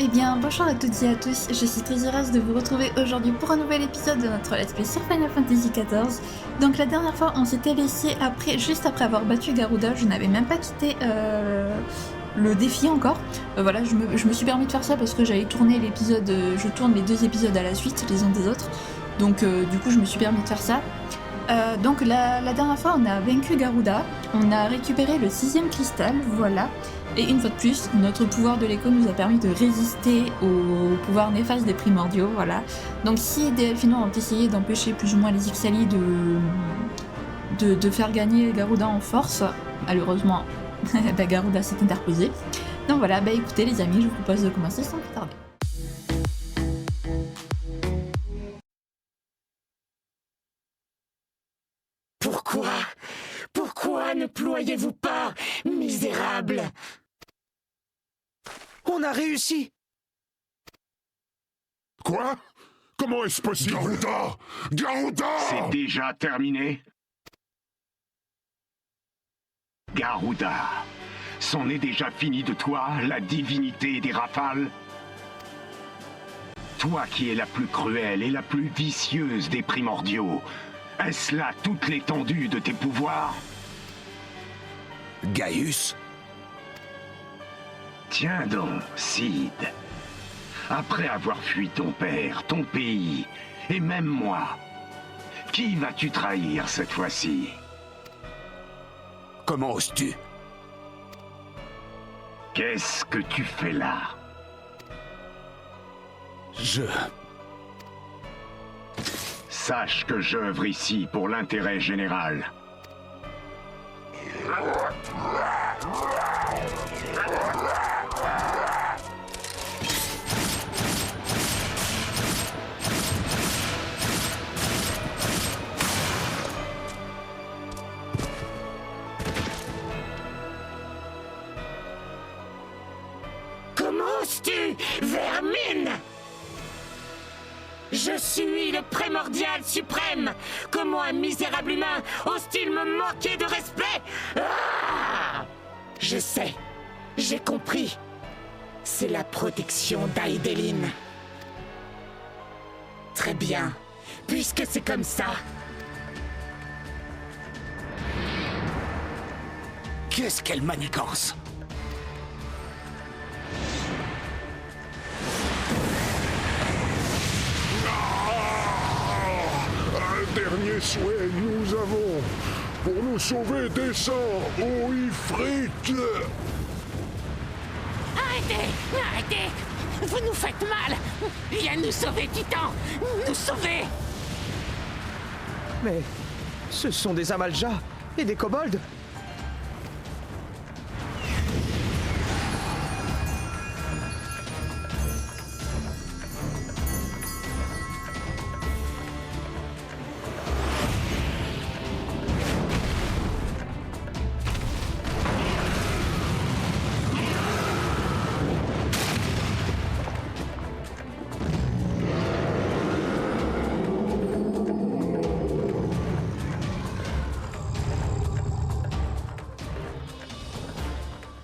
Eh bien, bonjour à toutes et à tous, je suis très heureuse de vous retrouver aujourd'hui pour un nouvel épisode de notre Let's Play sur Final Fantasy XIV. Donc la dernière fois, on s'était laissé juste après avoir battu Garuda, je n'avais même pas quitté le défi encore. Voilà, je me suis permis de faire ça parce que j'allais tourner l'épisode, je tourne les 2 épisodes à la suite, les uns des autres. Donc du coup, je me suis permis de faire ça. Donc la dernière fois, on a vaincu Garuda, on a récupéré le 6ème cristal, voilà. Et une fois de plus, notre pouvoir de l'écho nous a permis de résister au pouvoir néfaste des primordiaux, voilà. Donc si des Elfinois ont essayé d'empêcher plus ou moins les Ixali de faire gagner Garuda en force, malheureusement, Garuda s'est interposé. Donc voilà, écoutez les amis, je vous propose de commencer sans plus tarder. Pourquoi ne ployez-vous pas, misérable? On a réussi! Quoi? Comment est-ce possible? Garuda! Garuda! C'est déjà terminé? Garuda, c'en est déjà fini de toi, la divinité des rafales? Toi qui es la plus cruelle et la plus vicieuse des primordiaux, est-ce là toute l'étendue de tes pouvoirs? Gaius? Tiens donc, Cid. Après avoir fui ton père, ton pays, et même moi, qui vas-tu trahir cette fois-ci? Comment oses-tu? Qu'est-ce que tu fais là? Sache que j'œuvre ici pour l'intérêt général. Comment oses-tu, vermine? Je suis le primordial suprême. Comment un misérable humain ose-t-il me manquer de respect? Ah! Je sais, j'ai compris. C'est la protection d'Aedeline. Très bien, puisque c'est comme ça. Qu'est-ce qu'elle manigance? Un dernier souhait nous avons. Pour nous sauver, descends, ô Ifrit! Arrêtez! Vous nous faites mal! Viens nous sauver, Titan! Nous sauver! Mais ce sont des Amaljas et des kobolds.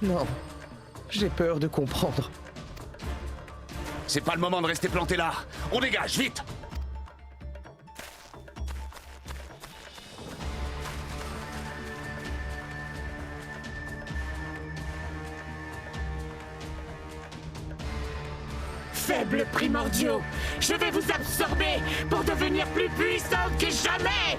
Non, j'ai peur de comprendre. C'est pas le moment de rester planté là. On dégage, vite! Faibles primordiaux, je vais vous absorber pour devenir plus puissante que jamais!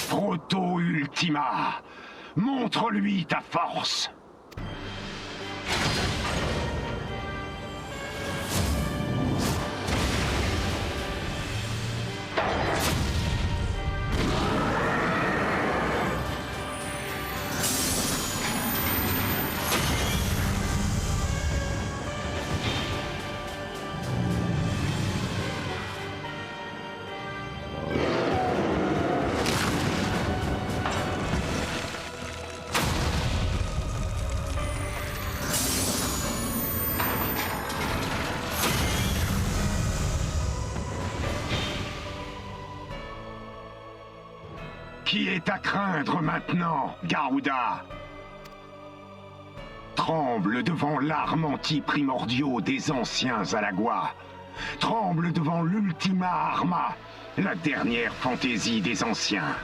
Proto Ultima, montre-lui ta force. Qui est à craindre maintenant, Garuda? Tremble devant l'arme anti-primordiaux des anciens Alagua. Tremble devant l'Ultima Arma, la dernière fantaisie des anciens.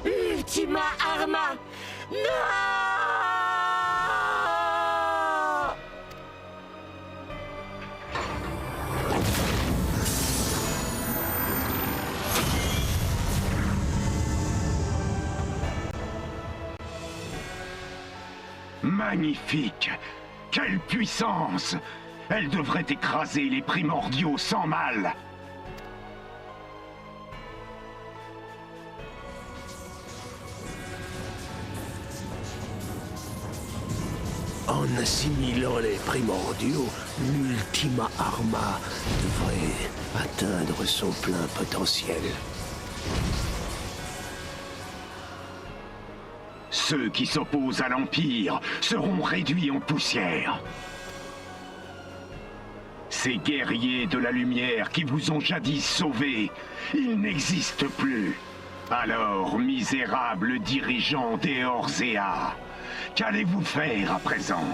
Ultima Arma! Non! Magnifique! Quelle puissance! Elle devrait écraser les primordiaux sans mal! En assimilant les primordiaux, l'Ultima Arma devrait atteindre son plein potentiel. Ceux qui s'opposent à l'Empire seront réduits en poussière. Ces guerriers de la lumière qui vous ont jadis sauvés, ils n'existent plus. Alors, misérables dirigeants d'Eorzea, qu'allez-vous faire à présent?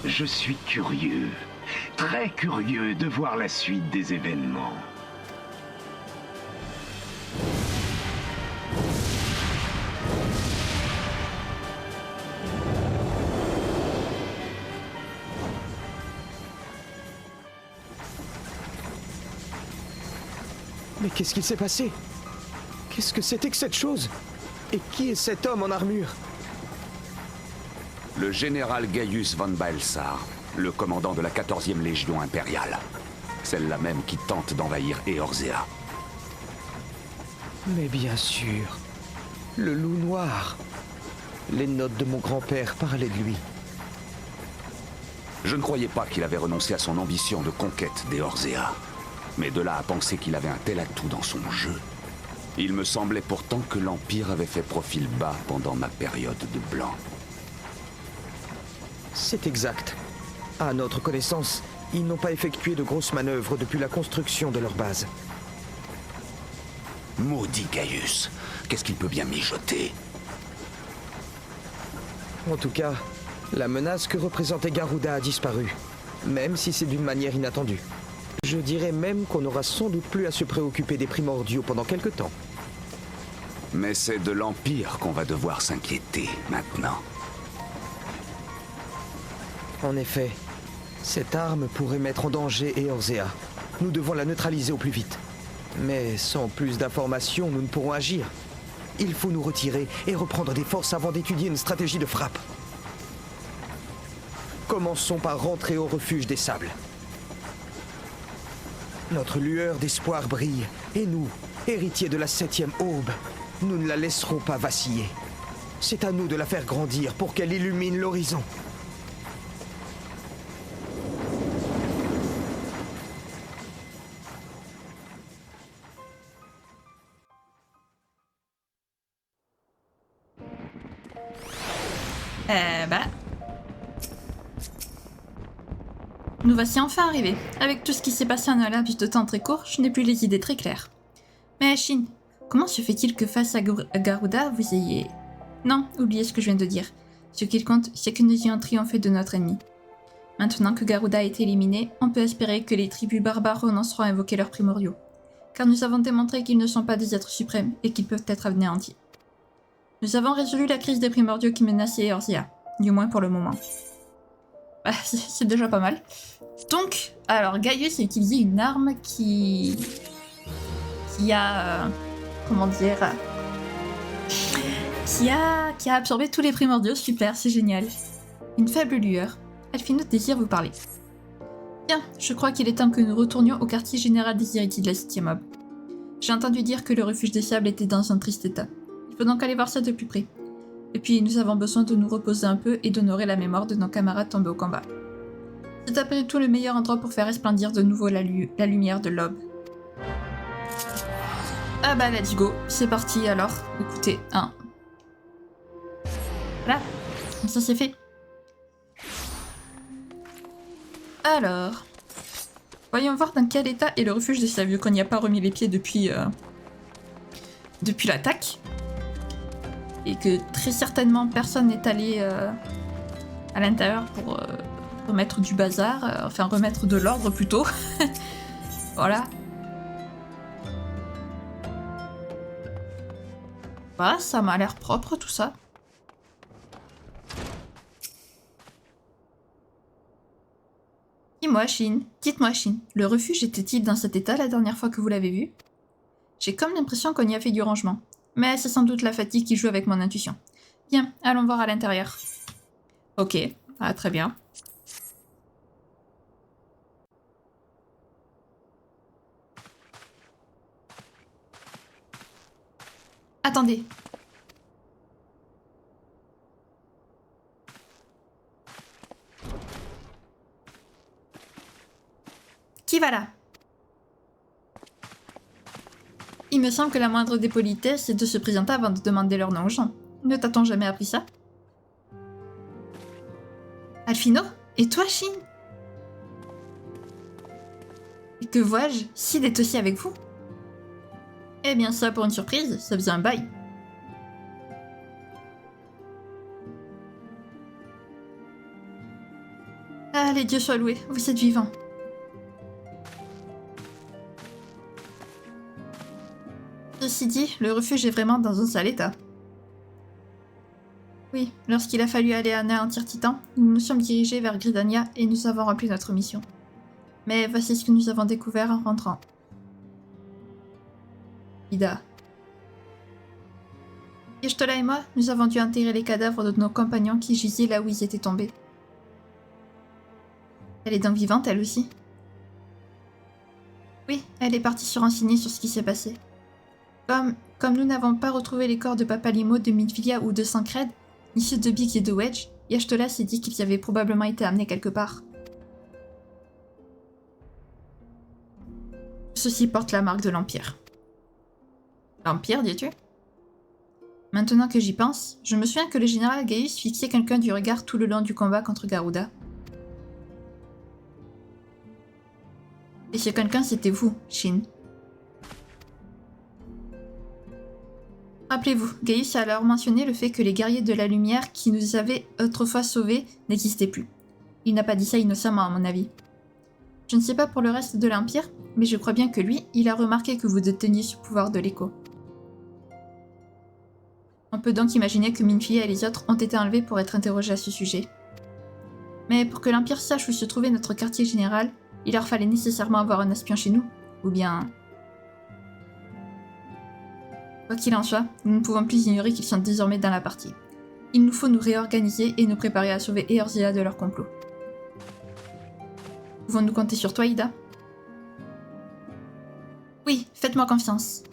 Je suis curieux, très curieux de voir la suite des événements. Mais qu'est-ce qui s'est passé? Qu'est-ce que c'était que cette chose? Et qui est cet homme en armure? Le général Gaius von Baelsar, le commandant de la 14e Légion impériale. Celle-là même qui tente d'envahir Eorzea. Mais bien sûr, le loup noir. Les notes de mon grand-père parlaient de lui. Je ne croyais pas qu'il avait renoncé à son ambition de conquête d'Eorzea. Mais de là à penser qu'il avait un tel atout dans son jeu. Il me semblait pourtant que l'Empire avait fait profil bas pendant ma période de blanc. C'est exact. À notre connaissance, ils n'ont pas effectué de grosses manœuvres depuis la construction de leur base. Maudit Gaius, qu'est-ce qu'il peut bien mijoter? En tout cas, la menace que représentait Garuda a disparu, même si c'est d'une manière inattendue. Je dirais même qu'on n'aura sans doute plus à se préoccuper des primordiaux pendant quelque temps. Mais c'est de l'Empire qu'on va devoir s'inquiéter maintenant. En effet, cette arme pourrait mettre en danger Eorzea. Nous devons la neutraliser au plus vite. Mais sans plus d'informations, nous ne pourrons agir. Il faut nous retirer et reprendre des forces avant d'étudier une stratégie de frappe. Commençons par rentrer au refuge des sables. Notre lueur d'espoir brille, et nous, héritiers de la 7e aube, nous ne la laisserons pas vaciller. C'est à nous de la faire grandir pour qu'elle illumine l'horizon. Nous voici enfin arrivés. Avec tout ce qui s'est passé en un laps de temps très court, je n'ai plus les idées très claires. Mais Shin, comment se fait-il que face à Garuda, vous ayez... Non, oubliez ce que je viens de dire. Ce qu'il compte, c'est que nous ayons triomphé de notre ennemi. Maintenant que Garuda a été éliminé, on peut espérer que les tribus barbares renonceront à invoquer leurs primordiaux. Car nous avons démontré qu'ils ne sont pas des êtres suprêmes et qu'ils peuvent être anéantis. Nous avons résolu la crise des primordiaux qui menaçait Eorzea, du moins pour le moment. Bah, c'est déjà pas mal. Donc, alors Gaius a utilisé une arme qui a... comment dire... qui a absorbé tous les primordiaux, super, c'est génial. Une faible lueur. Alphino désire vous parler. Bien, je crois qu'il est temps que nous retournions au quartier général des héritiers de la 7e aube. J'ai entendu dire que le refuge des sables était dans un triste état. Il faut donc aller voir ça de plus près. Et puis, nous avons besoin de nous reposer un peu et d'honorer la mémoire de nos camarades tombés au combat. C'est après tout le meilleur endroit pour faire resplendir de nouveau la lumière de l'aube. Ah bah, let's go. C'est parti alors. Écoutez, voilà. Ça c'est fait. Alors, voyons voir dans quel état est le refuge de Sia, vu qu'on n'y a pas remis les pieds depuis l'attaque. Et que très certainement personne n'est allé à l'intérieur pour remettre du bazar, enfin remettre de l'ordre plutôt. Voilà. Voilà, ça m'a l'air propre tout ça. Dites-moi Shin, le refuge était-il dans cet état la dernière fois que vous l'avez vu? J'ai comme l'impression qu'on y a fait du rangement. Mais c'est sans doute la fatigue qui joue avec mon intuition. Bien, allons voir à l'intérieur. Ok, très bien. Attendez. Qui va là? Il me semble que la moindre des politesses est de se présenter avant de demander leur nom aux gens. Ne t'a-t-on jamais appris ça? Alphino? Et toi, Shin? Et que vois-je? Sid est aussi avec vous? Eh bien ça, pour une surprise, ça faisait un bail. Allez, Dieu soit loué, vous êtes vivants. Ceci dit, le refuge est vraiment dans un sale état. Oui, lorsqu'il a fallu aller anéantir Titan, nous nous sommes dirigés vers Gridania et nous avons rempli notre mission. Mais voici ce que nous avons découvert en rentrant. Ida. Y'shtola et moi, nous avons dû enterrer les cadavres de nos compagnons qui gisaient là où ils étaient tombés. Elle est donc vivante, elle aussi? Oui, elle est partie se renseigner sur ce qui s'est passé. Comme nous n'avons pas retrouvé les corps de Papa Limo, de Minfilia ou de Sancred, ni ceux de Big et de Wedge, Y'shtola s'est dit qu'ils avaient probablement été amenés quelque part. Ceci porte la marque de l'Empire. L'Empire, dis-tu? Maintenant que j'y pense, je me souviens que le général Gaius fixait quelqu'un du regard tout le long du combat contre Garuda. Et ce quelqu'un, c'était vous, Shin. Rappelez-vous, Gaius a alors mentionné le fait que les guerriers de la lumière qui nous avaient autrefois sauvés n'existaient plus. Il n'a pas dit ça innocemment, à mon avis. Je ne sais pas pour le reste de l'Empire, mais je crois bien que lui, il a remarqué que vous déteniez ce pouvoir de l'écho. On peut donc imaginer que Minfilia et les autres ont été enlevés pour être interrogés à ce sujet. Mais pour que l'Empire sache où se trouvait notre quartier général, il leur fallait nécessairement avoir un espion chez nous, ou bien... Quoi qu'il en soit, nous ne pouvons plus ignorer qu'ils sont désormais dans la partie. Il nous faut nous réorganiser et nous préparer à sauver Eorzea de leur complot. Pouvons-nous compter sur toi, Ida? Oui, faites-moi confiance.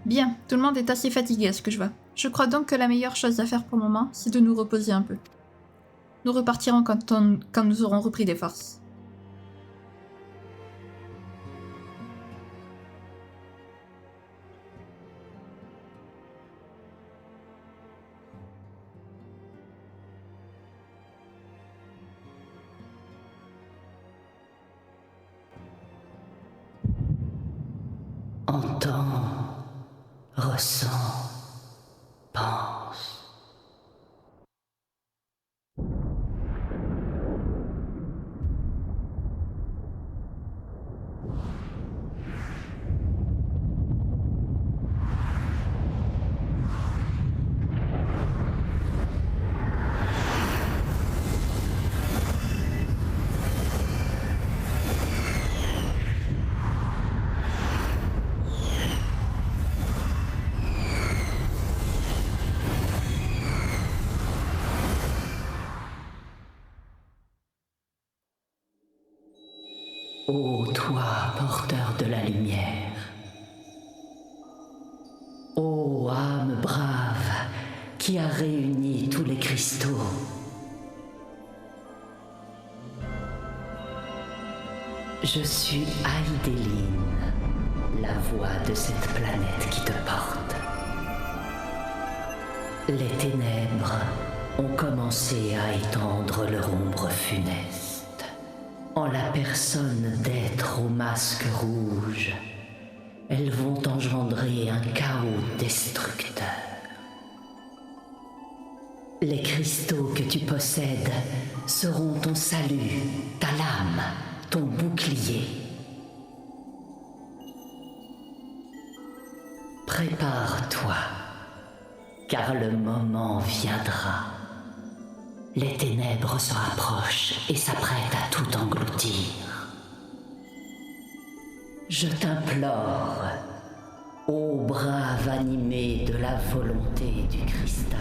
Bien, tout le monde est assez fatigué à ce que je vois. Je crois donc que la meilleure chose à faire pour le moment, c'est de nous reposer un peu. Nous repartirons quand nous aurons repris des forces. Entends, ressens, pense. Ô toi, porteur de la lumière, ô âme brave qui a réuni tous les cristaux, je suis Aïdéline, la voix de cette planète qui te porte. Les ténèbres ont commencé à étendre leur ombre funeste. En la personne d'êtres au masque rouge, elles vont engendrer un chaos destructeur. Les cristaux que tu possèdes seront ton salut, ta lame, ton bouclier. Prépare-toi, car le moment viendra. Les ténèbres se rapprochent et s'apprêtent à tout engloutir. Je t'implore, ô brave animé de la volonté du cristal.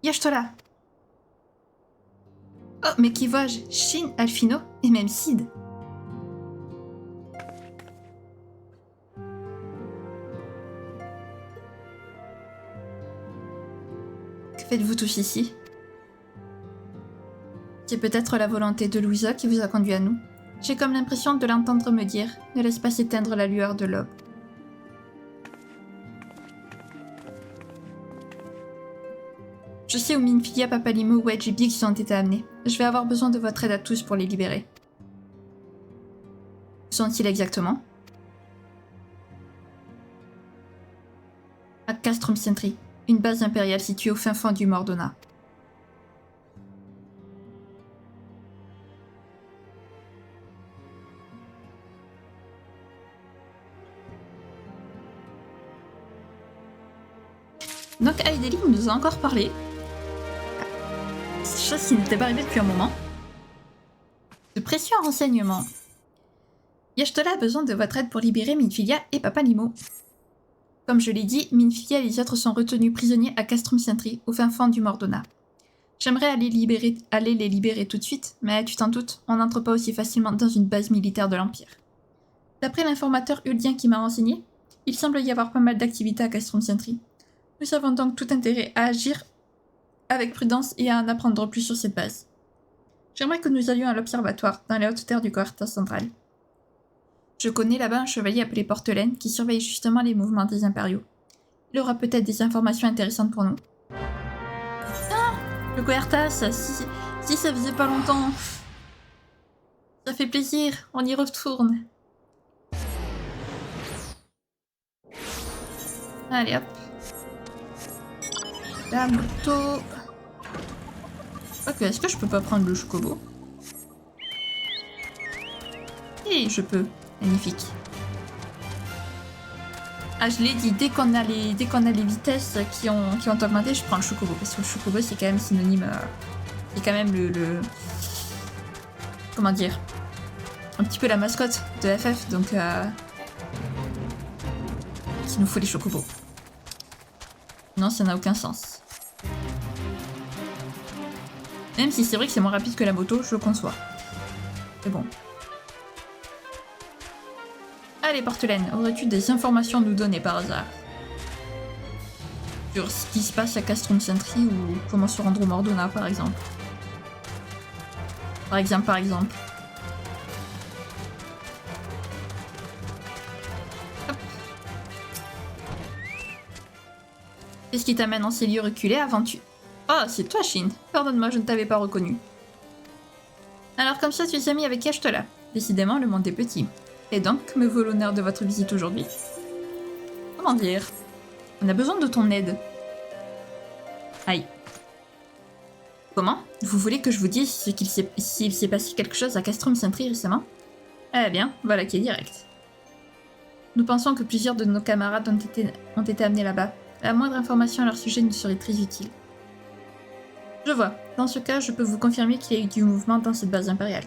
Y'Ashtola. Oh, mais qui vois-je? Shin, Alphino et même Sid. Que faites-vous tous ici? C'est peut-être la volonté de Louisa qui vous a conduit à nous. J'ai comme l'impression de l'entendre me dire « Ne laisse pas s'éteindre la lueur de l'aube ». Je sais où Minfilia, Papalimo, Wedge et Biggs ont été amenés. Je vais avoir besoin de votre aide à tous pour les libérer. Où sont-ils exactement? À Castrum Sentry, une base impériale située au fin fond du Mordona. Donc Aideli nous a encore parlé. Chose qui n'était pas arrivée depuis un moment. De précieux renseignements. Y'Ashtola a besoin de votre aide pour libérer Minfilia et Papalimo. Comme je l'ai dit, Minfilia et les autres sont retenus prisonniers à Castrum Sentry, au fin fond du Mordona. J'aimerais aller les libérer tout de suite, mais tu t'en doutes, on n'entre pas aussi facilement dans une base militaire de l'Empire. D'après l'informateur Uldien qui m'a renseigné, il semble y avoir pas mal d'activités à Castrum Sentry. Nous avons donc tout intérêt à agir avec prudence et à en apprendre plus sur cette base. J'aimerais que nous allions à l'observatoire, dans les hautes terres du Coertas central. Je connais là-bas un chevalier appelé Portelaine qui surveille justement les mouvements des impériaux. Il aura peut-être des informations intéressantes pour nous. Ah, le Coertas, si ça faisait pas longtemps. Ça fait plaisir, on y retourne. Allez hop. La moto. Ok, est-ce que je peux pas prendre le chocobo? Et je peux. Magnifique. Ah, je l'ai dit, dès qu'on a les vitesses qui ont augmenté, je prends le chocobo. Parce que le chocobo, c'est quand même synonyme... c'est quand même le... Comment dire? Un petit peu la mascotte de FF, donc... il nous faut les chocobos. Non, ça n'a aucun sens. Même si c'est vrai que c'est moins rapide que la moto, je le conçois. Mais bon. Allez, Portelaine, aurais-tu des informations à nous donner par hasard? Sur ce qui se passe à Castrum Sentry ou comment se rendre au Mordona, par exemple. Par exemple. Hop. Qu'est-ce qui t'amène en ces lieux reculés avant tu... Oh, c'est toi, Shin. Pardonne-moi, je ne t'avais pas reconnu. Alors comme ça, tu es ami avec Y'Ashtola. Décidément, le monde est petit. Et donc, me vaut l'honneur de votre visite aujourd'hui. Comment dire? On a besoin de ton aide. Aïe. Comment? Vous voulez que je vous dise s'il s'est passé quelque chose à Castrum Sentry récemment? Eh bien, voilà qui est direct. Nous pensons que plusieurs de nos camarades ont été amenés là-bas. La moindre information à leur sujet nous serait très utile. Je vois. Dans ce cas, je peux vous confirmer qu'il y a eu du mouvement dans cette base impériale.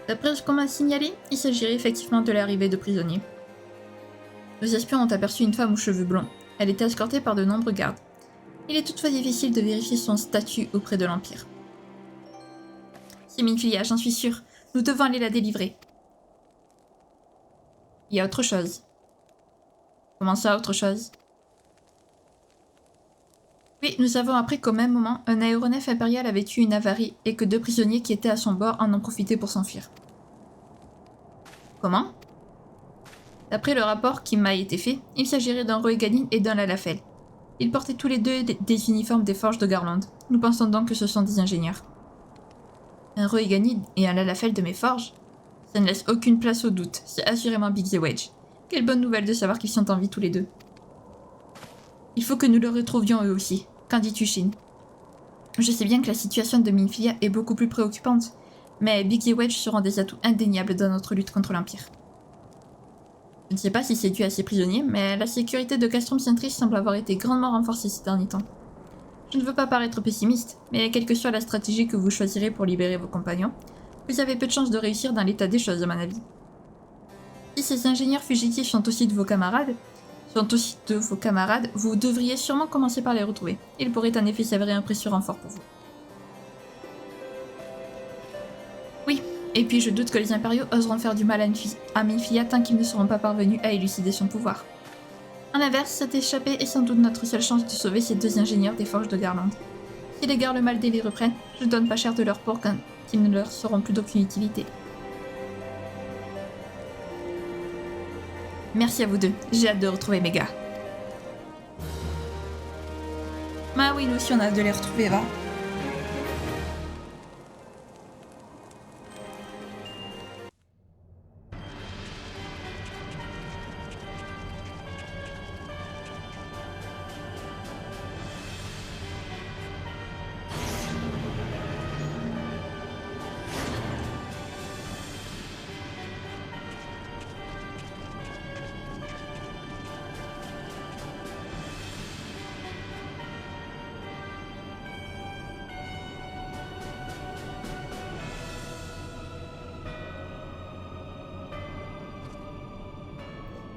D'après ce qu'on m'a signalé, il s'agirait effectivement de l'arrivée de prisonniers. Nos espions ont aperçu une femme aux cheveux blonds. Elle était escortée par de nombreux gardes. Il est toutefois difficile de vérifier son statut auprès de l'Empire. C'est Minfilia, j'en suis sûre. Nous devons aller la délivrer. Il y a autre chose. Comment ça, autre chose? Oui, nous avons appris qu'au même moment, un aéronef impérial avait eu une avarie et que 2 prisonniers qui étaient à son bord en ont profité pour s'enfuir. Comment? D'après le rapport qui m'a été fait, il s'agirait d'un Roegadin et d'un Lalafell. Ils portaient tous les deux des uniformes des forges de Garland. Nous pensons donc que ce sont des ingénieurs. Un Roegadin et un Lalafell de mes forges? Ça ne laisse aucune place au doute, c'est assurément Big the Wedge. Quelle bonne nouvelle de savoir qu'ils sont en vie tous les deux. Il faut que nous le retrouvions eux aussi. Qu'en dis-tu, Shin? Je sais bien que la situation de Minfilia est beaucoup plus préoccupante, mais Big et Wedge seront des atouts indéniables dans notre lutte contre l'Empire. Je ne sais pas si c'est dû à ces prisonniers, mais la sécurité de Castrum Sentry semble avoir été grandement renforcée ces derniers temps. Je ne veux pas paraître pessimiste, mais quelle que soit la stratégie que vous choisirez pour libérer vos compagnons, vous avez peu de chances de réussir dans l'état des choses à mon avis. Si ces ingénieurs fugitifs sont aussi de vos camarades, vous devriez sûrement commencer par les retrouver. Il pourrait en effet s'avérer un précieux renfort pour vous. Oui, et puis je doute que les impériaux oseront faire du mal à Minfilia tant qu'ils ne seront pas parvenus à élucider son pouvoir. En inverse, cette échappée est sans doute notre seule chance de sauver ces 2 ingénieurs des forges de Garland. Si les Garlemaldés les reprennent, je donne pas cher de leur peau quand ils ne leur seront plus d'aucune utilité. Merci à vous deux, j'ai hâte de retrouver mes gars. Bah oui, nous aussi on a hâte de les retrouver, va.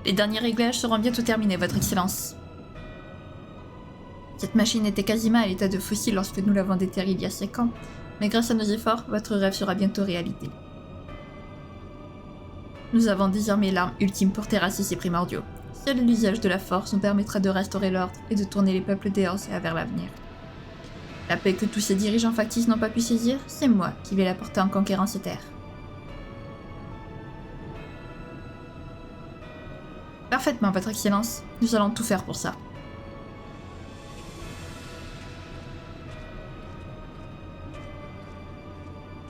Les derniers réglages seront bientôt terminés, Votre Excellence. Cette machine était quasiment à l'état de fossile lorsque nous l'avons déterrée il y a 5 ans, mais grâce à nos efforts, votre rêve sera bientôt réalité. Nous avons désormais l'arme ultime pour terrasser ces primordiaux. Seul l'usage de la force nous permettra de restaurer l'ordre et de tourner les peuples d'Eorzea vers l'avenir. La paix que tous ces dirigeants factices n'ont pas pu saisir, c'est moi qui vais la porter en conquérant ces terres. Parfaitement, Votre Excellence. Nous allons tout faire pour ça.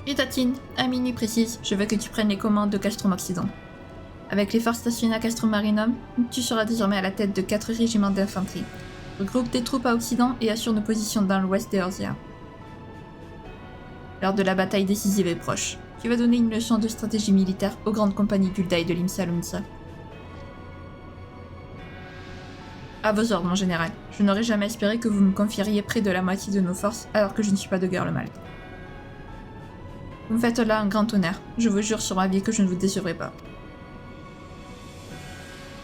Et Tatine, à minuit précise, je veux que tu prennes les commandes de Castrum Occident. Avec les forces stationnées à Castrum Marinum, tu seras désormais à la tête de 4 régiments d'infanterie. Regroupe tes troupes à Occident et assure nos positions dans l'ouest d'Eorzea. L'heure de la bataille décisive est proche. Tu vas donner une leçon de stratégie militaire aux grandes compagnies d'Ul'Dai de l'Imsa Lumsa. À vos ordres, mon général. Je n'aurais jamais espéré que vous me confieriez près de la moitié de nos forces alors que je ne suis pas de Garlemald. Vous me faites là un grand honneur. Je vous jure sur ma vie que je ne vous décevrai pas.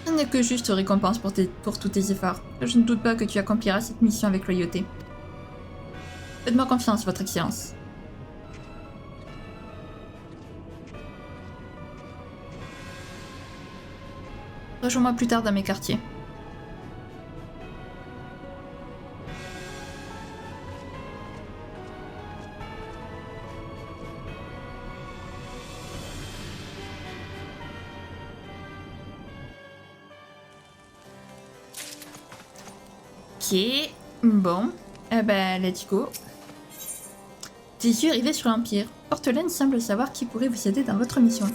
Ce n'est que juste récompense pour tous tes efforts. Je ne doute pas que tu accompliras cette mission avec loyauté. Faites-moi confiance, Votre Excellence. Rejoins-moi plus tard dans mes quartiers. Ok, bon, eh ben let's go. Tes yeux rivés sur l'Empire. Portelaine semble savoir qui pourrait vous aider dans votre mission.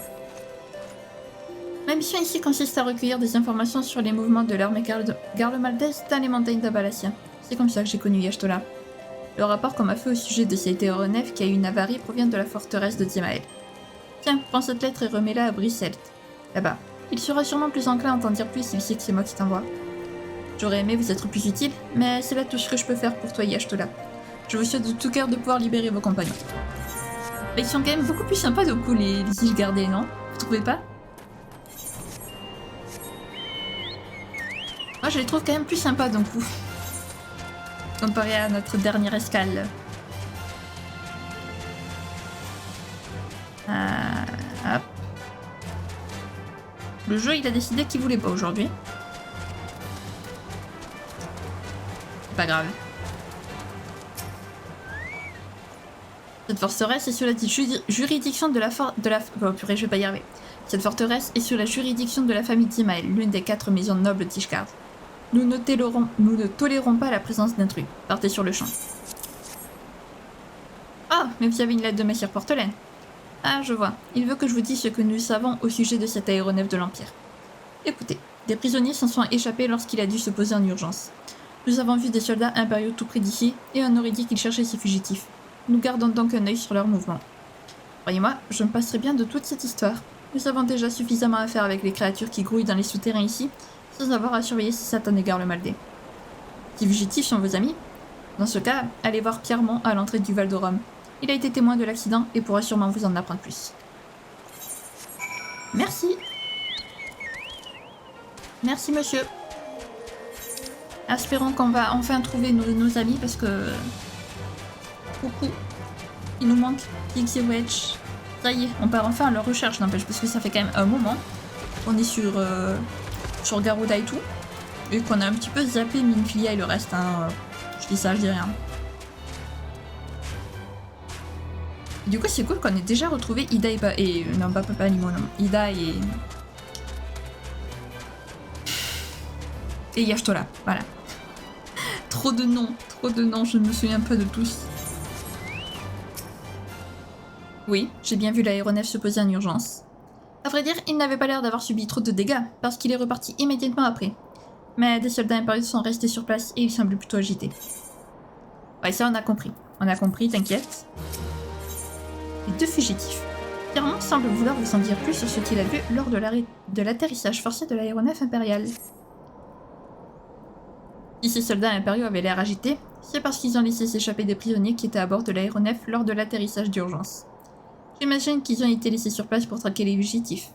Ma mission ici consiste à recueillir des informations sur les mouvements de l'armée garlemaldaise dans les montagnes d'Abalasia. C'est comme ça que j'ai connu Y'ashtola. Le rapport qu'on m'a fait au sujet de cet aéronef qui a eu une avarie provient de la forteresse de Zimael. Tiens, prends cette lettre et remets-la à Brisselt. Là-bas. Il sera sûrement plus enclin à t'en dire plus s'il sait que c'est moi qui t'envoie. J'aurais aimé vous être plus utile, mais c'est là tout ce que je peux faire pour toi, Y'ashtola. Je vous souhaite de tout cœur de pouvoir libérer vos compagnons. Mais ils sont quand même beaucoup plus sympas du coup, les îles gardées, non? Vous trouvez pas? Moi, je les trouve quand même plus sympas d'un coup. Comparé à notre dernière escale. Hop. Le jeu, il a décidé qu'il voulait pas aujourd'hui. Pas grave. Cette forteresse est sous la juridiction de la oh, purée, je vais pas y arriver. Cette forteresse est sous la juridiction de la famille Timael, l'une des 4 maisons nobles d'Ishgard. Nous ne tolérons pas la présence d'intrus. Partez sur le champ. Ah, mais vous avez une lettre de Messire Portelaine. Ah, je vois. Il veut que je vous dise ce que nous savons au sujet de cet aéronef de l'Empire. Écoutez, des prisonniers s'en sont échappés lorsqu'il a dû se poser en urgence. Nous avons vu des soldats impériaux tout près d'ici, et on aurait dit qu'ils cherchaient ces fugitifs. Nous gardons donc un œil sur leurs mouvements. Croyez-moi, je me passerai bien de toute cette histoire. Nous avons déjà suffisamment à faire avec les créatures qui grouillent dans les souterrains ici, sans avoir à surveiller si Satan égare le Maldé. Ces fugitifs sont vos amis? Dans ce cas, allez voir Pierremont à l'entrée du Val de Rome. Il a été témoin de l'accident et pourra sûrement vous en apprendre plus. Merci. Merci, monsieur. Espérons qu'on va enfin trouver nos amis parce que... Coucou. Il nous manque Biggs et Wedge. Ça y est, on part enfin à leur recherche, n'empêche, parce que ça fait quand même un moment qu'on est sur Garuda et tout. Et qu'on a un petit peu zappé Minfilia et le reste. Hein. Je dis ça, je dis rien. Du coup, c'est cool qu'on ait déjà retrouvé Ida et non, pas Papa Limo, non. Ida et Yashtola, voilà. Trop de noms, je ne me souviens pas de tous. Oui, j'ai bien vu l'aéronef se poser en urgence. À vrai dire, il n'avait pas l'air d'avoir subi trop de dégâts, parce qu'il est reparti immédiatement après. Mais des soldats impériaux sont restés sur place et il semble plutôt agité. Ouais, ça on a compris. On a compris, t'inquiète. Les 2 fugitifs. Pierremont semble vouloir vous en dire plus sur ce qu'il a vu lors de l'atterrissage forcé de l'aéronef impérial. Si ces soldats impériaux avaient l'air agités, c'est parce qu'ils ont laissé s'échapper des prisonniers qui étaient à bord de l'aéronef lors de l'atterrissage d'urgence. J'imagine qu'ils ont été laissés sur place pour traquer les fugitifs.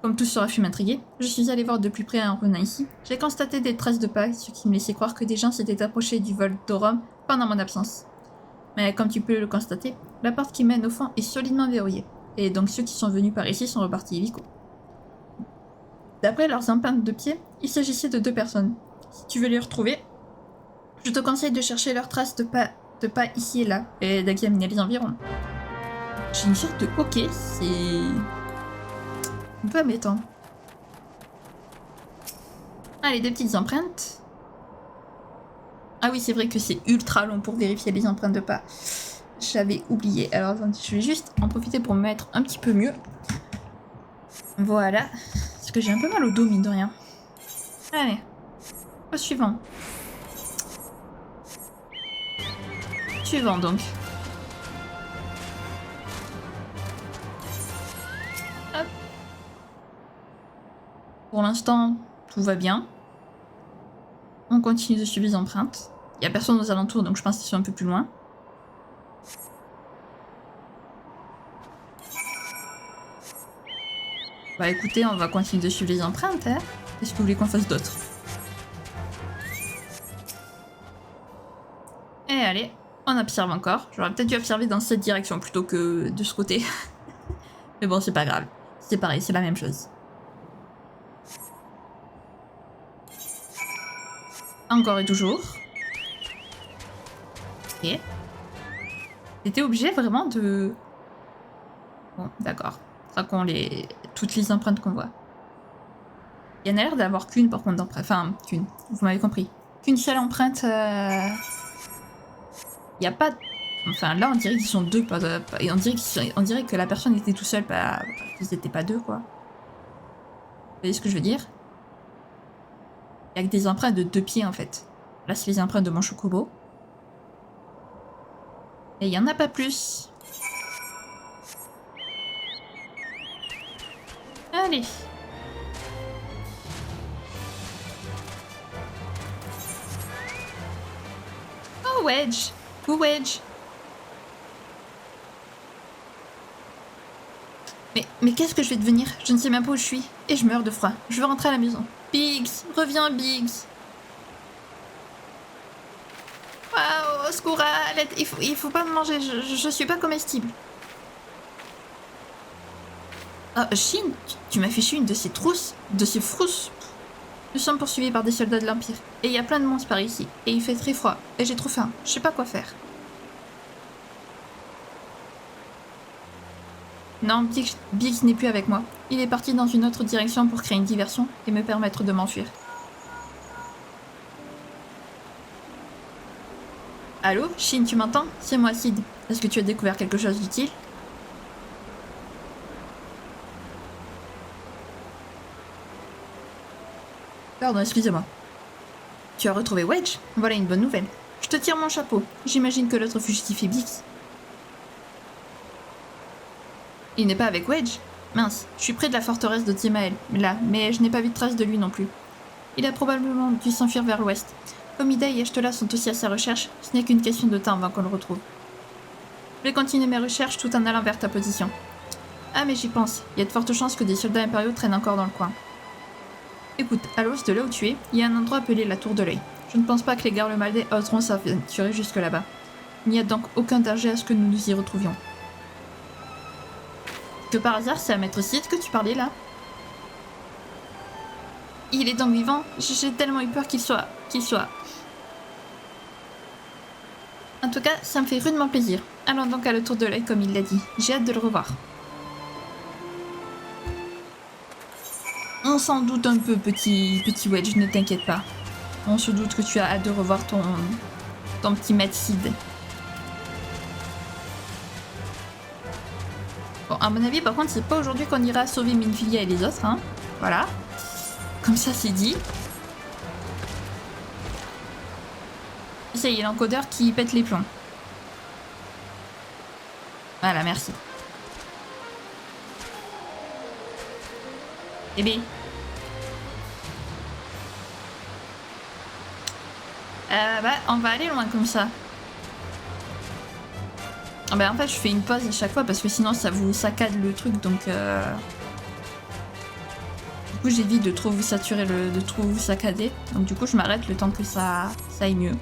Comme tout sera fut m'intriguer, je suis allée voir de plus près en revenant ici. J'ai constaté des traces de pas, ce qui me laissait croire que des gens s'étaient approchés du vol de Rome pendant mon absence. Mais comme tu peux le constater, la porte qui mène au fond est solidement verrouillée, et donc ceux qui sont venus par ici sont repartis illico. D'après leurs empreintes de pied, il s'agissait de 2 personnes. Si tu veux les retrouver, je te conseille de chercher leurs traces de pas ici et là, et d'examiner les environs. J'ai une sorte de hockey, c'est un peu embêtant. Allez, 2 petites empreintes. Ah oui, c'est vrai que c'est ultra long pour vérifier les empreintes de pas. J'avais oublié. Alors attendez, je vais juste en profiter pour me mettre un petit peu mieux. Voilà. Parce que j'ai un peu mal au dos, mine de rien. Allez. Au suivant. Suivant, donc. Hop. Pour l'instant, tout va bien. On continue de suivre les empreintes. Il n'y a personne aux alentours, donc je pense qu'ils sont un peu plus loin. Bah écoutez, on va continuer de suivre les empreintes, hein. Qu'est-ce que vous voulez qu'on fasse d'autre? Et allez, on observe encore. J'aurais peut-être dû observer dans cette direction plutôt que de ce côté. Mais bon, c'est pas grave. C'est pareil, c'est la même chose. Encore et toujours. Ok. T'étais obligé vraiment de... Bon, d'accord. Traquons toutes les empreintes qu'on voit. Il y en a l'air d'avoir qu'une par contre d'empreinte. Enfin, qu'une. Vous m'avez compris. Qu'une seule empreinte. Il n'y a pas... Enfin, là, on dirait qu'ils sont 2. Et on dirait que la personne était tout seule. Ils n'étaient pas 2, quoi. Vous voyez ce que je veux dire? Il n'y a que des empreintes de 2 pieds, en fait. Là, c'est les empreintes de mon chocobo. Et il n'y en a pas plus. Allez. Oh, Wedge. Où Wedge? Mais qu'est-ce que je vais devenir? Je ne sais même pas où je suis. Et je meurs de froid. Je veux rentrer à la maison. Biggs, reviens, Biggs. Waouh, au secours, à l'aide. Il faut pas me manger, je suis pas comestible. Ah, Shin, tu m'as fichu une de ces trousses, de ces frousses. Nous sommes poursuivis par des soldats de l'Empire. Et il y a plein de monstres par ici. Et il fait très froid. Et j'ai trop faim. Je sais pas quoi faire. Non, Biggs n'est plus avec moi. Il est parti dans une autre direction pour créer une diversion et me permettre de m'enfuir. Allô, Shin, tu m'entends? C'est moi, Sid. Est-ce que tu as découvert quelque chose d'utile? Pardon, excusez-moi. Tu as retrouvé Wedge? Voilà une bonne nouvelle. Je te tire mon chapeau. J'imagine que l'autre fugitif est Biggs. Il n'est pas avec Wedge? Mince, je suis près de la forteresse de Timael, là, mais je n'ai pas vu de trace de lui non plus. Il a probablement dû s'enfuir vers l'ouest. Comme Ida et Ashtola sont aussi à sa recherche, ce n'est qu'une question de temps avant qu'on le retrouve. Je vais continuer mes recherches tout en allant vers ta position. Ah mais j'y pense, il y a de fortes chances que des soldats impériaux traînent encore dans le coin. Écoute, à l'ouest de là où tu es, il y a un endroit appelé la Tour de l'Œil. Je ne pense pas que les Garlemaldais oseront s'aventurer jusque là-bas. Il n'y a donc aucun danger à ce que nous nous y retrouvions. Que par hasard, c'est à Maître Sid que tu parlais là? Il est donc vivant? J'ai tellement eu peur qu'il soit... En tout cas, ça me fait rudement plaisir. Allons donc à la Tour de l'Œil comme il l'a dit. J'ai hâte de le revoir. On s'en doute un peu, petit Wedge, ne t'inquiète pas. On se doute que tu as hâte de revoir ton petit Maître Sid. Bon, à mon avis, par contre, c'est pas aujourd'hui qu'on ira sauver Minfilia et les autres, hein. Voilà. Comme ça, c'est dit. Et ça y est, l'encodeur qui pète les plombs. Voilà, merci. Eh bien. Bah, on va aller loin comme ça. Ah bah en fait je fais une pause à chaque fois parce que sinon ça vous saccade le truc donc du coup j'évite de trop vous saturer de trop vous saccader donc du coup je m'arrête le temps que ça aille mieux.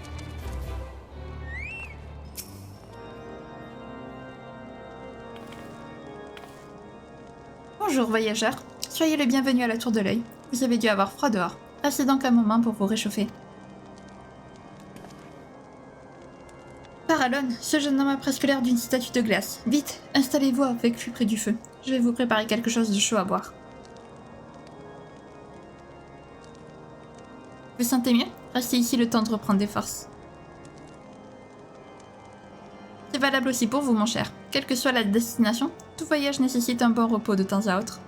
Bonjour voyageurs, soyez le bienvenu à la Tour de l'Œil. Vous avez dû avoir froid dehors. Passez donc un moment pour vous réchauffer. Paralon, ce jeune homme a presque l'air d'une statue de glace. Vite, installez-vous avec lui près du feu. Je vais vous préparer quelque chose de chaud à boire. Vous sentez mieux? Restez ici le temps de reprendre des forces. C'est valable aussi pour vous, mon cher. Quelle que soit la destination, tout voyage nécessite un bon repos de temps à autre.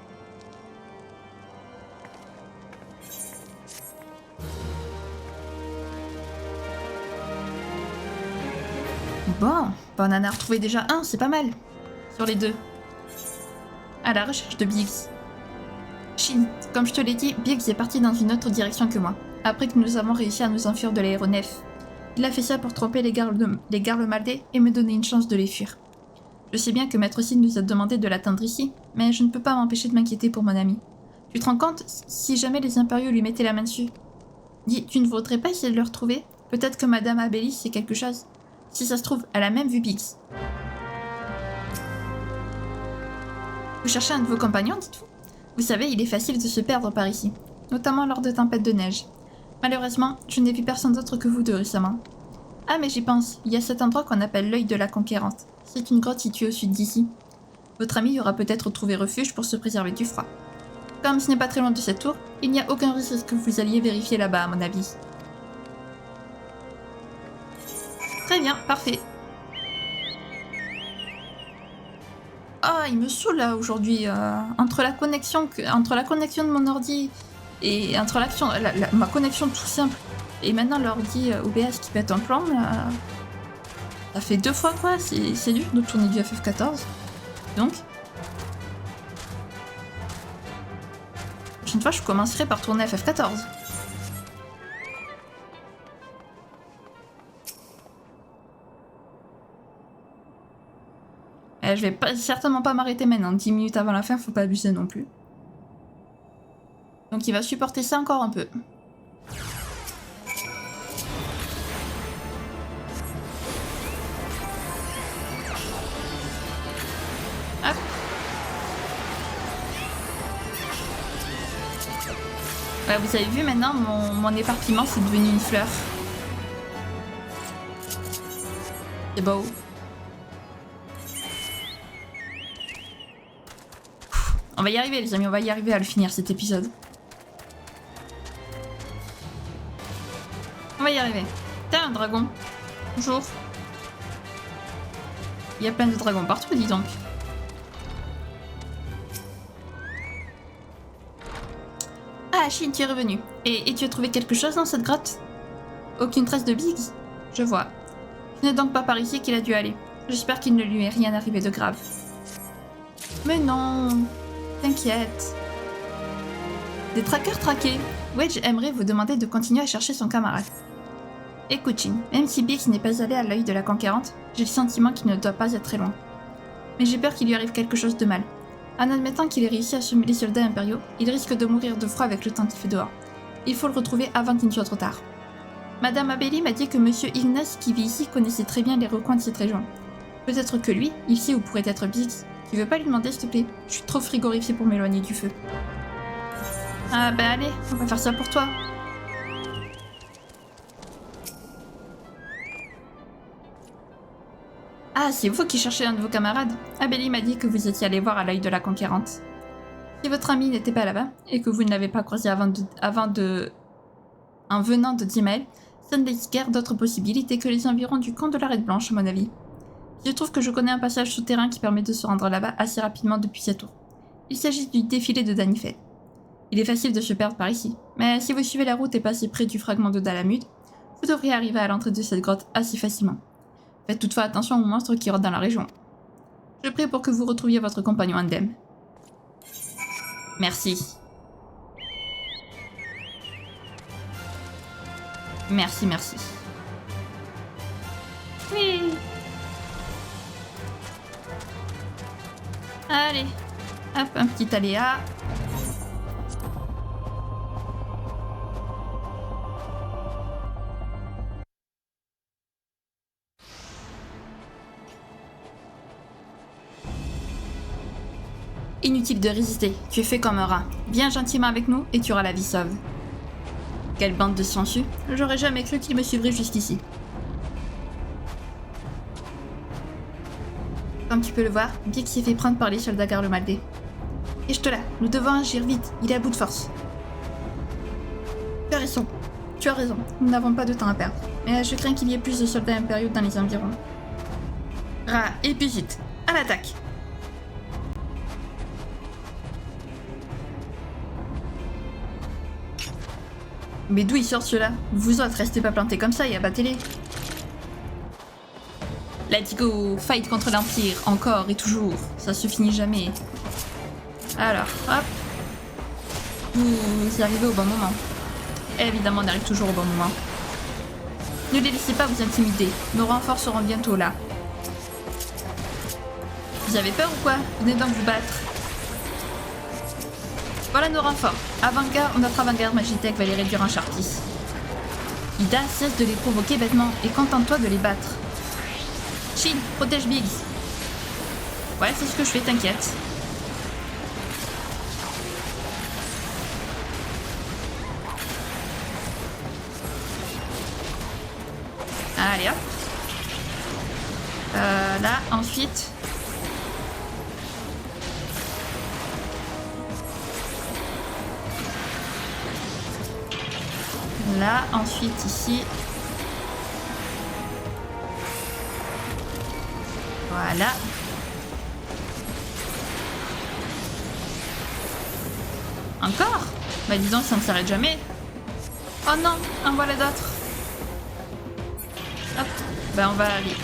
Bon, on en a retrouvé déjà un, c'est pas mal. Sur les deux. À la recherche de Biggs. Shin, comme je te l'ai dit, Biggs est parti dans une autre direction que moi, après que nous avons réussi à nous enfuir de l'aéronef. Il a fait ça pour tromper les Garlemaldais et me donner une chance de les fuir. Je sais bien que Maître Sid nous a demandé de l'atteindre ici, mais je ne peux pas m'empêcher de m'inquiéter pour mon ami. Tu te rends compte, si jamais les impériaux lui mettaient la main dessus? Dis, tu ne voudrais pas essayer de le retrouver? Peut-être que Madame Abélis sait quelque chose. Si ça se trouve, elle a même vu Biggs. Vous cherchez un de vos compagnons, dites-vous? Vous savez, il est facile de se perdre par ici, notamment lors de tempêtes de neige. Malheureusement, je n'ai vu personne d'autre que vous deux récemment. Ah, mais j'y pense, il y a cet endroit qu'on appelle l'œil de la Conquérante. C'est une grotte située au sud d'ici. Votre ami y aura peut-être trouvé refuge pour se préserver du froid. Comme ce n'est pas très loin de cette tour, il n'y a aucun risque que vous alliez vérifier là-bas, à mon avis. Très bien, parfait. Ah, il me saoule là aujourd'hui. Entre la connexion de mon ordi et entre ma connexion tout simple et maintenant l'ordi OBS qui pète un plomb, ça fait 2 fois quoi. C'est dur de tourner du FF14. Donc, la prochaine fois je commencerai par tourner FF14. Je vais certainement pas m'arrêter maintenant, 10 minutes avant la fin, faut pas abuser non plus. Donc il va supporter ça encore un peu. Hop. Ouais, vous avez vu maintenant, mon éparpillement c'est devenu une fleur. C'est beau. On va y arriver les amis, on va y arriver à le finir cet épisode. On va y arriver. T'as un dragon. Bonjour. Il y a plein de dragons partout, dis donc. Ah, Shin, tu es revenu. Et tu as trouvé quelque chose dans cette grotte? Aucune trace de Biggs? Je vois. Ce n'est donc pas par ici qu'il a dû aller. J'espère qu'il ne lui est rien arrivé de grave. Mais non, t'inquiète. Des trackers traqués. Wedge aimerait vous demander de continuer à chercher son camarade. Écoute Shin, même si Biggs n'est pas allé à l'œil de la Conquérante, j'ai le sentiment qu'il ne doit pas être très loin. Mais j'ai peur qu'il lui arrive quelque chose de mal. En admettant qu'il ait réussi à semer les soldats impériaux, il risque de mourir de froid avec le temps qu'il fait dehors. Il faut le retrouver avant qu'il ne soit trop tard. Madame Abelli m'a dit que Monsieur Ignace qui vit ici connaissait très bien les recoins de cette région. Peut-être que lui, il sait où pourrait être Biggs. Tu veux pas lui demander s'il te plaît? Je suis trop frigorifiée pour m'éloigner du feu. Ah ben allez, on va faire ça pour toi. Ah, c'est vous qui cherchez un de vos camarades? Abelli m'a dit que vous étiez allé voir à l'œil de la Conquérante. Si votre ami n'était pas là-bas, et que vous ne l'avez pas croisé en venant de Dimael, ça ne laisse guère d'autres possibilités que les environs du camp de la Reine Blanche, à mon avis. Je trouve que je connais un passage souterrain qui permet de se rendre là-bas assez rapidement depuis cette tour. Il s'agit du défilé de Danifel. Il est facile de se perdre par ici, mais si vous suivez la route et passez près du fragment de Dalamud, vous devriez arriver à l'entrée de cette grotte assez facilement. Faites toutefois attention aux monstres qui rôdent dans la région. Je prie pour que vous retrouviez votre compagnon indemne. Merci. Merci, merci. Oui. Allez. Hop, un petit aléa. Inutile de résister, tu es fait comme un rat. Viens gentiment avec nous et tu auras la vie sauve. Quelle bande de sensus. J'aurais jamais cru qu'il me suivrait jusqu'ici. Comme tu peux le voir, Biggs s'est fait prendre par les soldats Garlemaldés. Cache-toi là, nous devons agir vite, il est à bout de force. Tu as raison, nous n'avons pas de temps à perdre. Mais je crains qu'il y ait plus de soldats impériaux dans les environs. Ra et Pigit, à l'attaque! Mais d'où ils sortent ceux-là? Vous autres, restez pas plantés comme ça et abattez-les. Let's go! Fight contre l'Empire, encore et toujours. Ça se finit jamais. Alors, hop. Vous y arrivez au bon moment. Évidemment, on arrive toujours au bon moment. Ne les laissez pas vous intimider. Nos renforts seront bientôt là. Vous avez peur ou quoi? Venez donc vous battre. Voilà nos renforts. Notre avant-garde Magitech va les réduire en chartis. Ida, cesse de les provoquer bêtement et contente-toi de les battre. Shin, protège Biggs. Ouais, c'est ce que je fais, t'inquiète. Allez hop. Là, ensuite... Là, ensuite ici. Voilà. Encore? Bah dis donc, ça ne s'arrête jamais. Oh non, en voilà d'autres. Hop, bah on va aller.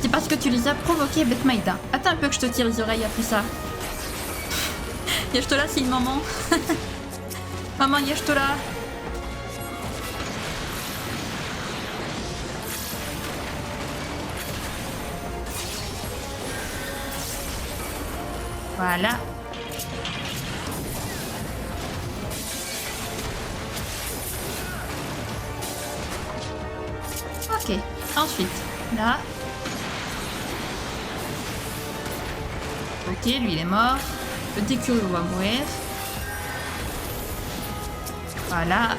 C'est parce que tu les as provoqués, Beth Maïda. Attends un peu que je te tire les oreilles après ça. Yeshtola, c'est une maman. Maman Yeshtola. Voilà. Ok, ensuite, là. Ok, lui il est mort. Le décurieux va mourir. Voilà.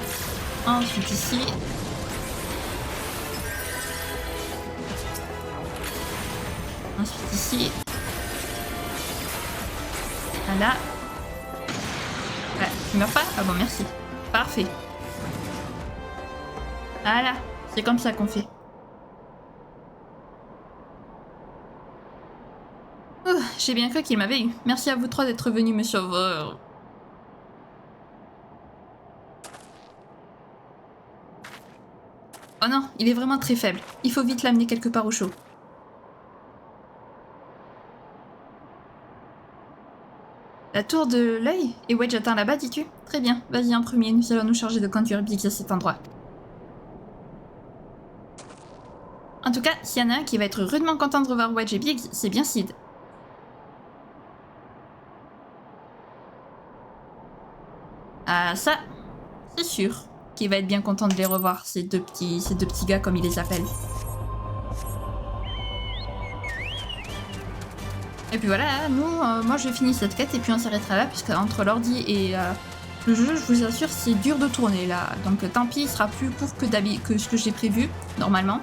Ensuite ici. Ensuite ici. Voilà. Tu meurs pas? Ah bon, merci. Parfait. Voilà, c'est comme ça qu'on fait. J'ai bien cru qu'il m'avait eu. Merci à vous trois d'être venus me sauver. Oh non, il est vraiment très faible. Il faut vite l'amener quelque part au chaud. La tour de l'œil? Et Wedge atteint là-bas, dis-tu? Très bien, vas-y en premier, nous allons nous charger de conduire Biggs à cet endroit. En tout cas, s'il y en a un qui va être rudement content de revoir Wedge et Biggs, c'est bien Sid. Ah ça, c'est sûr qu'il va être bien content de les revoir, ces deux petits gars comme il les appelle. Et puis voilà, nous, moi je finis cette quête et puis on s'arrêtera là, puisque entre l'ordi et le jeu, je vous assure, c'est dur de tourner là. Donc tant pis, il sera plus court que ce que j'ai prévu, normalement.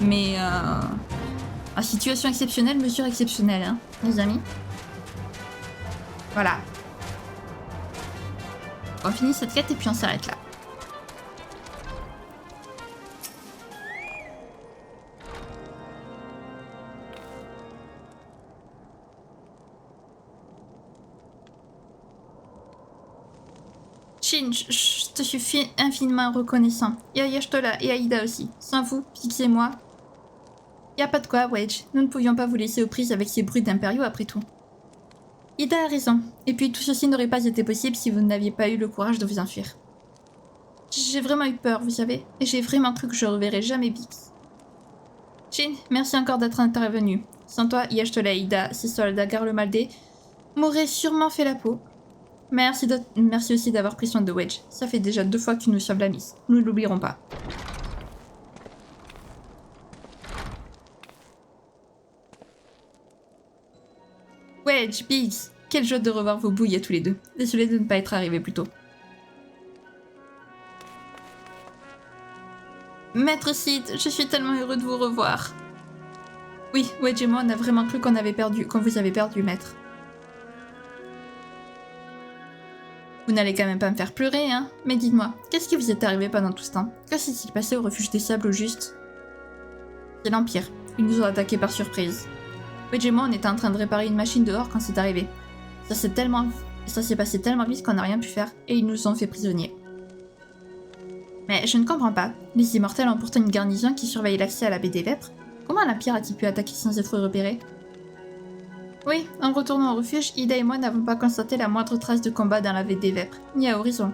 Mais à situation exceptionnelle, mesure exceptionnelle, hein, les amis. Voilà. On finit cette quête et puis on s'arrête là. Shin, je te suis infiniment reconnaissant. Et à Y'shtola et à Ida aussi. Sans vous, Biggs et moi. Y a pas de quoi, Wedge. Nous ne pouvions pas vous laisser aux prises avec ces bruits d'impériaux après tout. Ida a raison. Et puis tout ceci n'aurait pas été possible si vous n'aviez pas eu le courage de vous enfuir. J'ai vraiment eu peur, vous savez. Et j'ai vraiment cru que je reverrais jamais Biggs. Shin, merci encore d'être intervenu. Sans toi, Y'shtola et Ida, ces soldats garlemaldés, m'auraient sûrement fait la peau. Merci aussi d'avoir pris soin de Wedge. Ça fait déjà 2 fois que nous sommes amis. Nous ne l'oublierons pas. Wedge, Biggs, quelle joie de revoir vos bouilles à tous les deux. Désolé de ne pas être arrivé plus tôt. Maître Sid, je suis tellement heureux de vous revoir. Oui, Wedge et moi, on a vraiment cru qu'on vous avait perdu, maître. Vous n'allez quand même pas me faire pleurer, hein? Mais dites-moi, qu'est-ce qui vous est arrivé pendant tout ce temps? Que s'est-il passé au refuge des sables au juste? C'est l'Empire. Ils nous ont attaqués par surprise. Wedge et moi, on était en train de réparer une machine dehors quand c'est arrivé. Ça s'est passé tellement vite qu'on n'a rien pu faire, et ils nous ont fait prisonniers. Mais je ne comprends pas. Les Immortels ont pourtant une garnison qui surveille l'accès à la baie des Vêpres. Comment l'Empire a-t-il pu attaquer sans être repéré? Oui, en retournant au refuge, Ida et moi n'avons pas constaté la moindre trace de combat dans la baie des Vêpres, ni à Horizon.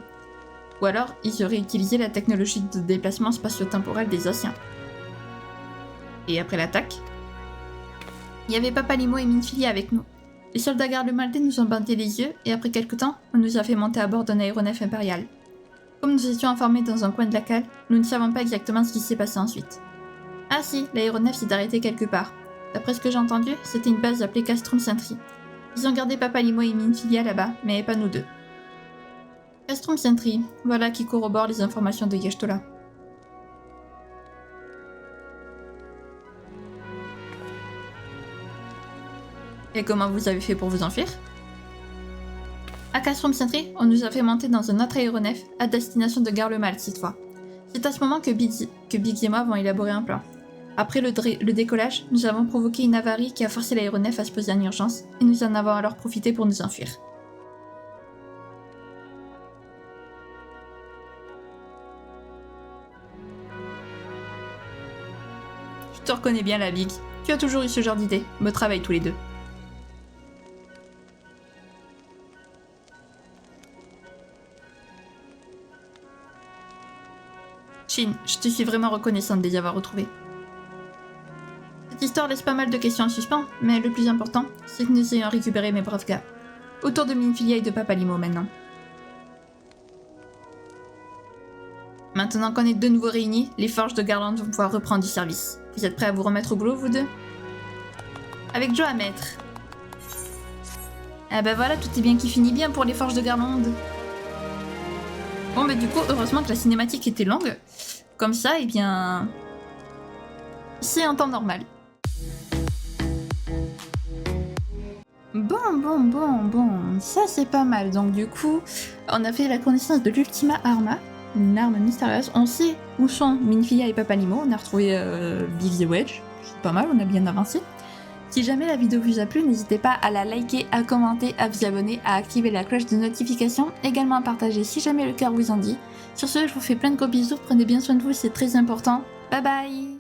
Ou alors, ils auraient utilisé la technologie de déplacement spatio-temporel des Anciens. Et après l'attaque, il y avait Papa Limo et Minfilia avec nous. Les soldats garlemaldés nous ont bandé les yeux, et après quelque temps, on nous a fait monter à bord d'un aéronef impérial. Comme nous étions enfermés dans un coin de la cale, nous ne savons pas exactement ce qui s'est passé ensuite. Ah si, l'aéronef s'est arrêté quelque part. D'après ce que j'ai entendu, c'était une base appelée Castrum Sentry. Ils ont gardé Papa Limo et Minfilia là-bas, mais pas nous deux. Castrum Sentry, voilà qui corrobore les informations de Y'shtola. Et comment vous avez fait pour vous enfuir? À Castrum Sentry, on nous a fait monter dans un autre aéronef à destination de Garlemald cette fois. C'est à ce moment que Biggs et moi avons élaboré un plan. Après le décollage, nous avons provoqué une avarie qui a forcé l'aéronef à se poser en urgence, et nous en avons alors profité pour nous enfuir. Je te reconnais bien là, Biggs. Tu as toujours eu ce genre d'idée. Me travaille tous les deux. Shin, je te suis vraiment reconnaissante de les avoir retrouvés. Cette histoire laisse pas mal de questions en suspens, mais le plus important, c'est que nous ayons récupéré mes braves gars. Autour de Minfilia et de Papa Limo maintenant. Maintenant qu'on est de nouveau réunis, les forges de Garland vont pouvoir reprendre du service. Vous êtes prêts à vous remettre au boulot, vous deux? Avec Joe à maître. Ah bah voilà, tout est bien qui finit bien pour les forges de Garland. Bon bah du coup, heureusement que la cinématique était longue. Comme ça, eh bien... c'est en temps normal. Bon, ça c'est pas mal. Donc du coup, on a fait la connaissance de l'Ultima Arma, une arme mystérieuse. On sait où sont Minfilia et Papanimo, on a retrouvé Big the Wedge, c'est pas mal, on a bien avancé. Si jamais la vidéo vous a plu, n'hésitez pas à la liker, à commenter, à vous abonner, à activer la cloche de notification, également à partager si jamais le cœur vous en dit. Sur ce, je vous fais plein de gros bisous, prenez bien soin de vous, c'est très important. Bye bye.